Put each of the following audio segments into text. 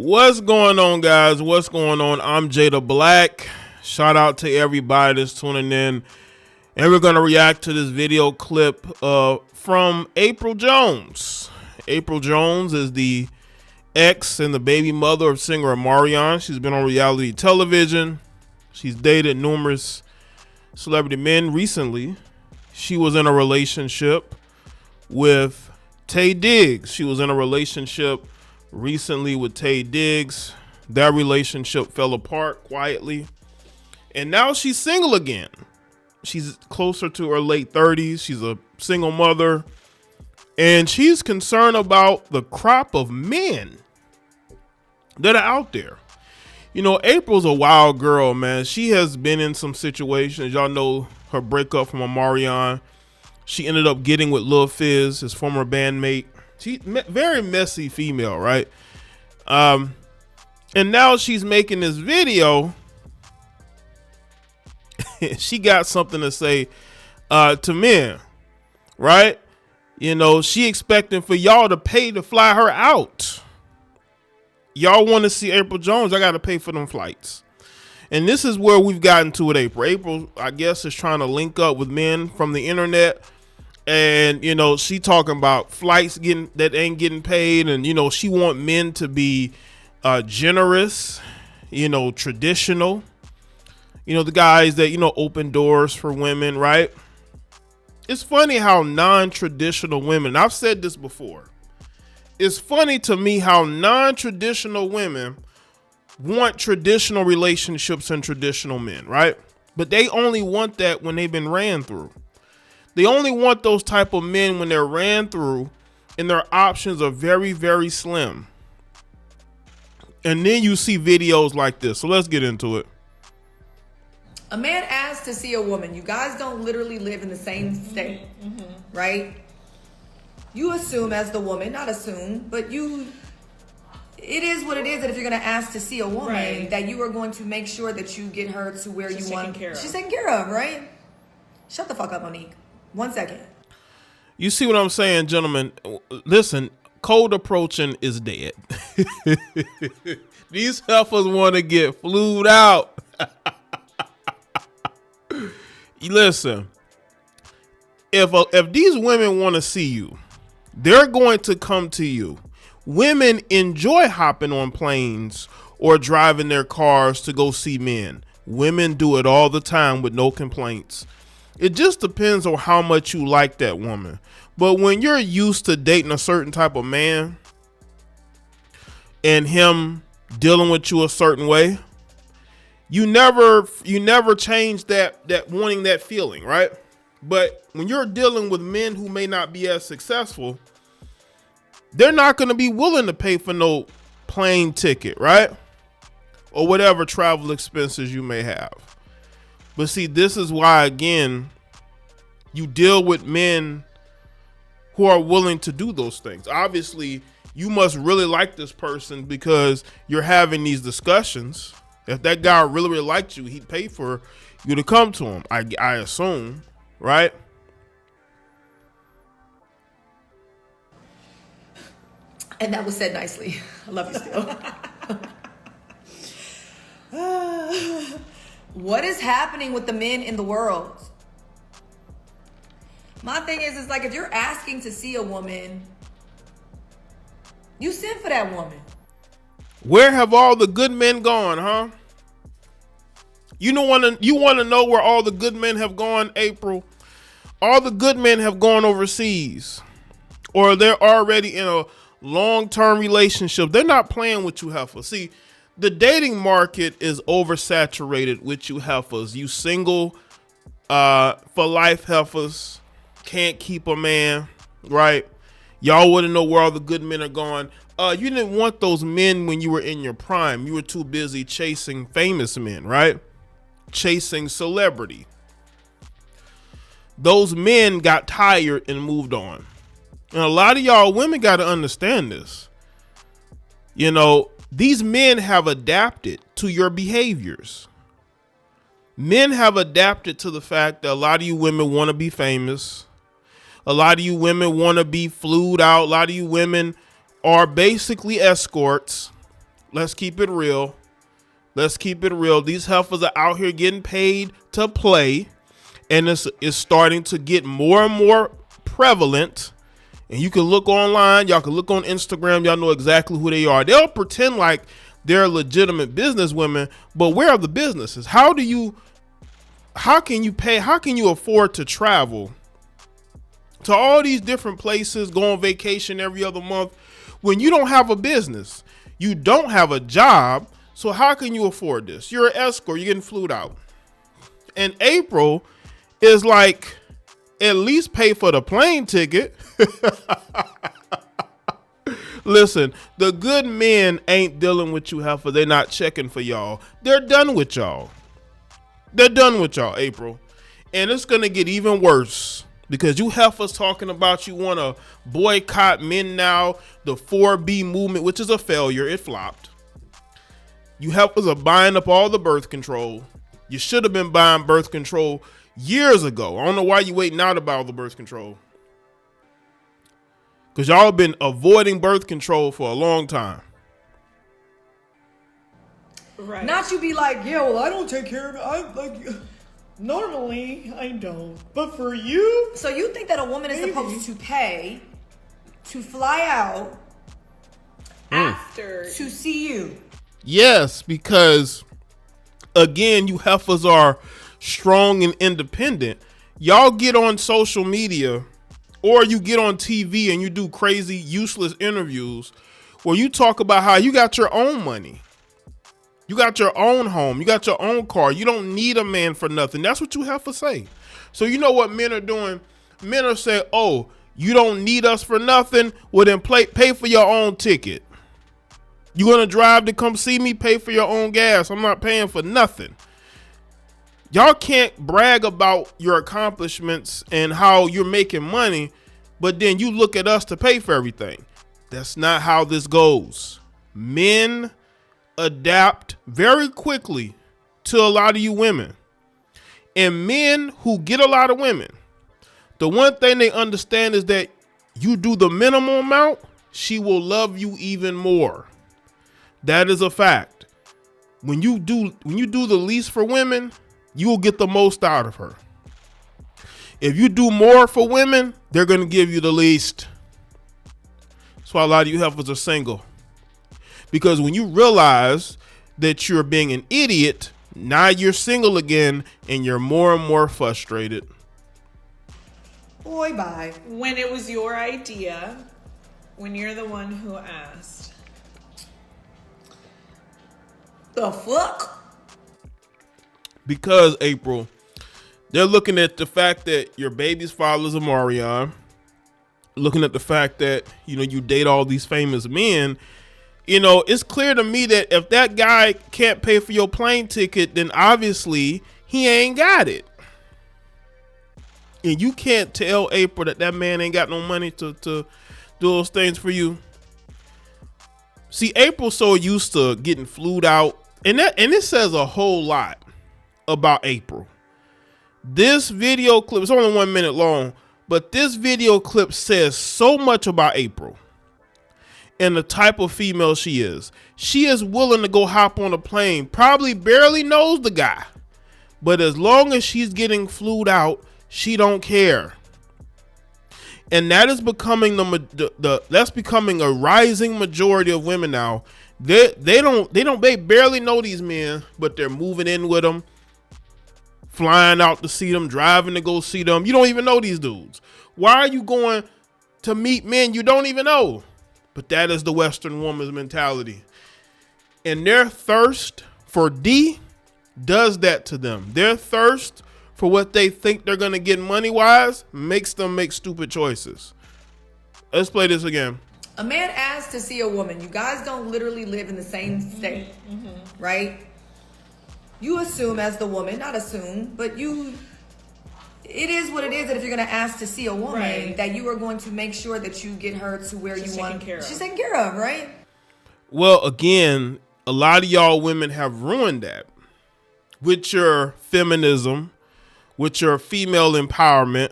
What's going on, guys? What's going on? I'm Jaye the Black. Shout out to everybody that's tuning in. And we're going to react to this video clip from Apryl Jones. Apryl Jones is the ex and the baby mother of singer Omarion. She's been on reality television. She's dated numerous celebrity men. Recently, she was in a relationship with Taye Diggs. She was in a relationship recently with Taye Diggs. That relationship fell apart quietly. And now she's single again. She's closer to her late 30s. She's a single mother. And she's concerned about the crop of men that are out there. You know, Apryl's a wild girl, man. She has been in some situations. Y'all know her breakup from Omarion. She ended up getting with Lil Fizz, his former bandmate. She's very messy female, right? And now she's making this video. She got something to say to men, right? You know, she expecting for y'all to pay to fly her out. Y'all want to see Apryl Jones, I got to pay for them flights. And this is where we've gotten to with Apryl. Apryl, I guess, is trying to link up with men from the internet. And, you know, she talking about flights that ain't getting paid. And, you know, she want men to be generous, you know, traditional. You know, the guys that, you know, open doors for women, right? It's funny how non-traditional women, I've said this before. It's funny to me how non-traditional women want traditional relationships and traditional men, right? But they only want that when they've been ran through. They only want those type of men when they're ran through and their options are very, very slim. And then you see videos like this. So let's get into it. A man asks to see a woman. You guys don't literally live in the same state, right? You assume as the woman, not assume, but it is what it is that if you're going to ask to see a woman, right, that you are going to make sure that you get her to where you want. She's taken care of, right? Shut the fuck up, Monique. 1 second. You see what I'm saying, gentlemen? Listen, cold approaching is dead. These heifers want to get flued out. Listen, if these women want to see you, they're going to come to you. Women enjoy hopping on planes or driving their cars to go see men. Women do it all the time with no complaints. It just depends on how much you like that woman. But when you're used to dating a certain type of man and him dealing with you a certain way, you never change that wanting that feeling, right? But when you're dealing with men who may not be as successful, they're not going to be willing to pay for no plane ticket, right? Or whatever travel expenses you may have. But see, this is why, again, you deal with men who are willing to do those things. Obviously, you must really like this person because you're having these discussions. If that guy really, really liked you, he'd pay for you to come to him, I assume, right? And that was said nicely. I love you still. What is happening with the men in the world? My thing is like, if you're asking to see a woman, you send for that woman. Where have all the good men gone, huh? You want to know where all the good men have gone, Apryl? All the good men have gone overseas, or they're already in a long-term relationship. They're not playing with you heifers. See, the dating market is oversaturated with you heifers. You single for life heifers, can't keep a man, right? Y'all wouldn't know where all the good men are gone. You didn't want those men when you were in your prime. You were too busy chasing famous men, right? Chasing celebrity. Those men got tired and moved on. And a lot of y'all women got to understand this. You know, these men have adapted to your behaviors. Men have adapted to the fact that a lot of you women want to be famous. A lot of you women want to be flued out. A lot of you women are basically escorts, Let's keep it real. Let's keep it real. These heifers are out here getting paid to play, and it's starting to get more and more prevalent. And you can look online. Y'all can look on Instagram. Y'all know exactly who they are. They'll pretend like they're legitimate business women, but where are the businesses? How can you pay? How can you afford to travel to all these different places, go on vacation every other month when you don't have a business? You don't have a job. So how can you afford this? You're an escort. You're getting flued out. And Apryl is like, at least pay for the plane ticket. Listen, the good men ain't dealing with you, heifer. They're not checking for y'all. They're done with y'all. They're done with y'all, Apryl. And it's going to get even worse because you heifers talking about you want to boycott men now, the 4B movement, which is a failure. It flopped. You heifers are buying up all the birth control. You should have been buying birth control years ago. I don't know why you waiting out to buy all the birth control. Because y'all have been avoiding birth control for a long time. Right. Not you be like, yeah, well, I don't take care of it. I like normally I don't, but for you. So you think that a woman is supposed to pay to fly out after to see you? Yes, because again, you heifers are strong and independent. Y'all get on social media or you get on TV and you do crazy, useless interviews where you talk about how you got your own money. You got your own home. You got your own car. You don't need a man for nothing. That's what you heifers say. So you know what men are doing? Men are saying, oh, you don't need us for nothing? Well, then pay for your own ticket. You gonna drive to come see me? Pay for your own gas. I'm not paying for nothing. Y'all can't brag about your accomplishments and how you're making money, but then you look at us to pay for everything. That's not how this goes. Men adapt very quickly to a lot of you women. And men who get a lot of women, the one thing they understand is that you do the minimum amount, she will love you even more. That is a fact. When you do the least for women, you will get the most out of her. If you do more for women, they're going to give you the least. That's why a lot of you heifers are single. Because when you realize that you're being an idiot, now you're single again and you're more and more frustrated. Boy, bye. When it was your idea, when you're the one who asked. The fuck? Because, Apryl, they're looking at the fact that your baby's father is Omarion, looking at the fact that, you date all these famous men. It's clear to me that if that guy can't pay for your plane ticket, then obviously he ain't got it. And you can't tell Apryl that man ain't got no money to do those things for you. See, Apryl's so used to getting flued out, and it says a whole lot about Apryl. This video clip is only 1 minute long, but this video clip says so much about Apryl and the type of female she is. She is willing to go hop on a plane, probably barely knows the guy, but as long as she's getting flued out, she don't care. And that is becoming that's becoming a rising majority of women now. They barely know these men, but they're moving in with them, flying out to see them, driving to go see them. You don't even know these dudes. Why are you going to meet men you don't even know? But that is the Western woman's mentality. And their thirst for D does that to them. Their thirst for what they think they're going to get money-wise makes them make stupid choices. Let's play this again. A man asks to see a woman. You guys don't literally live in the same state, right? You assume as the woman, not assume, but it is what it is that if you're going to ask to see a woman, right, that you are going to make sure that you get her to where she's you want. She's taken care of, right? Well, again, a lot of y'all women have ruined that with your feminism, with your female empowerment,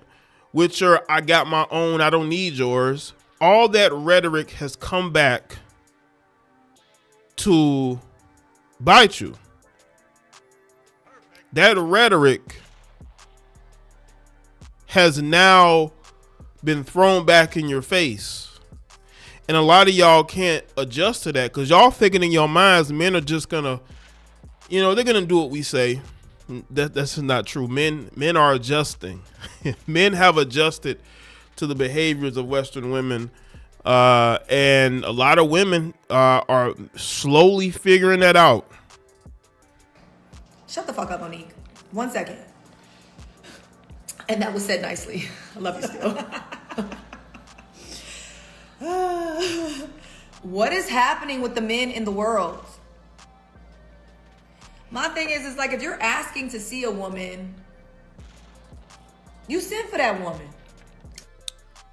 with your I got my own, I don't need yours. All that rhetoric has come back to bite you. That rhetoric has now been thrown back in your face. And a lot of y'all can't adjust to that because y'all thinking in your minds men are just gonna, they're gonna do what we say. That's not true. Men are adjusting. Men have adjusted to the behaviors of Western women, and a lot of women are slowly figuring that out. Shut the fuck up, Monique. 1 second. And that was said nicely. I love you still. What is happening with the men in the world? My thing is like if you're asking to see a woman, you send for that woman.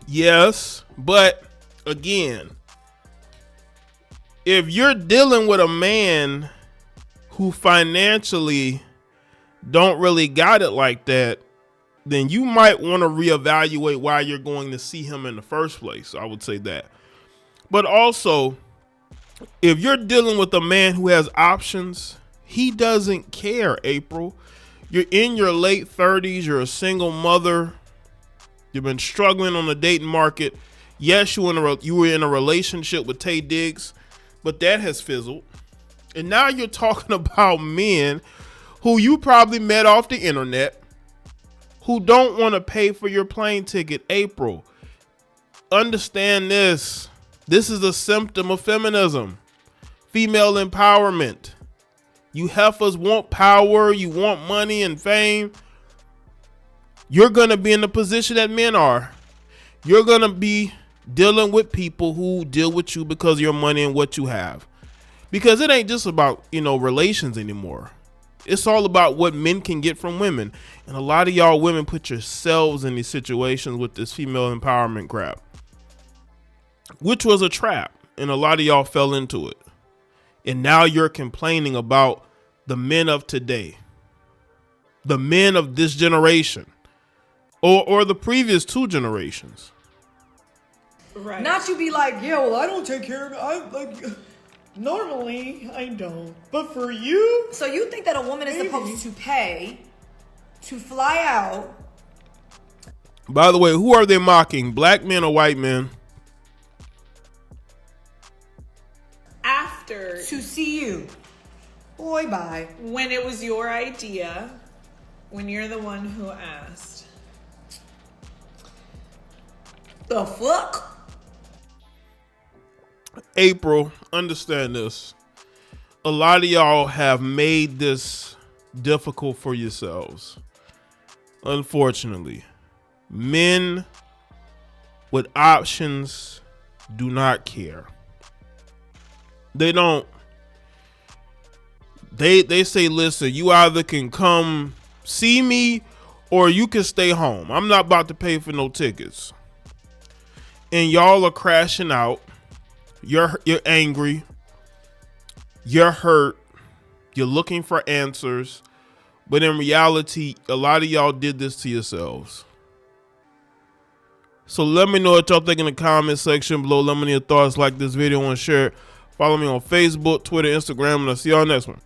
Yes, but again, if you're dealing with a man who financially don't really got it like that, then you might want to reevaluate why you're going to see him in the first place. I would say that. But also, if you're dealing with a man who has options, he doesn't care, April. You're in your late 30s. You're a single mother. You've been struggling on the dating market. Yes, you were in a relationship with Tay Diggs, but that has fizzled. And now you're talking about men who you probably met off the internet who don't want to pay for your plane ticket. April, understand this. This is a symptom of feminism, female empowerment. You heifers want power, you want money and fame. You're going to be in the position that men are. You're going to be dealing with people who deal with you because of your money and what you have. Because it ain't just about, relations anymore. It's all about what men can get from women. And a lot of y'all women put yourselves in these situations with this female empowerment crap, which was a trap. And a lot of y'all fell into it. And now you're complaining about the men of today, the men of this generation, or the previous 2 generations. Right. Not you be like, yeah, well, I don't take care of it. I like normally I don't, but for you. So you think that a woman is supposed to pay to fly out? By the way, who are they mocking? Black men or white men? After to see you. Boy, bye. When it was your idea, when you're the one who asked. The fuck? April, understand this. A lot of y'all have made this difficult for yourselves. Unfortunately, men with options do not care. They don't. They say, listen, you either can come see me or you can stay home. I'm not about to pay for no tickets. And y'all are crashing out. You're angry. You're hurt. You're looking for answers. But in reality, a lot of y'all did this to yourselves. So let me know what y'all think in the comment section below. Let me know your thoughts. Like this video and share it. Follow me on Facebook, Twitter, Instagram, and I'll see y'all next one.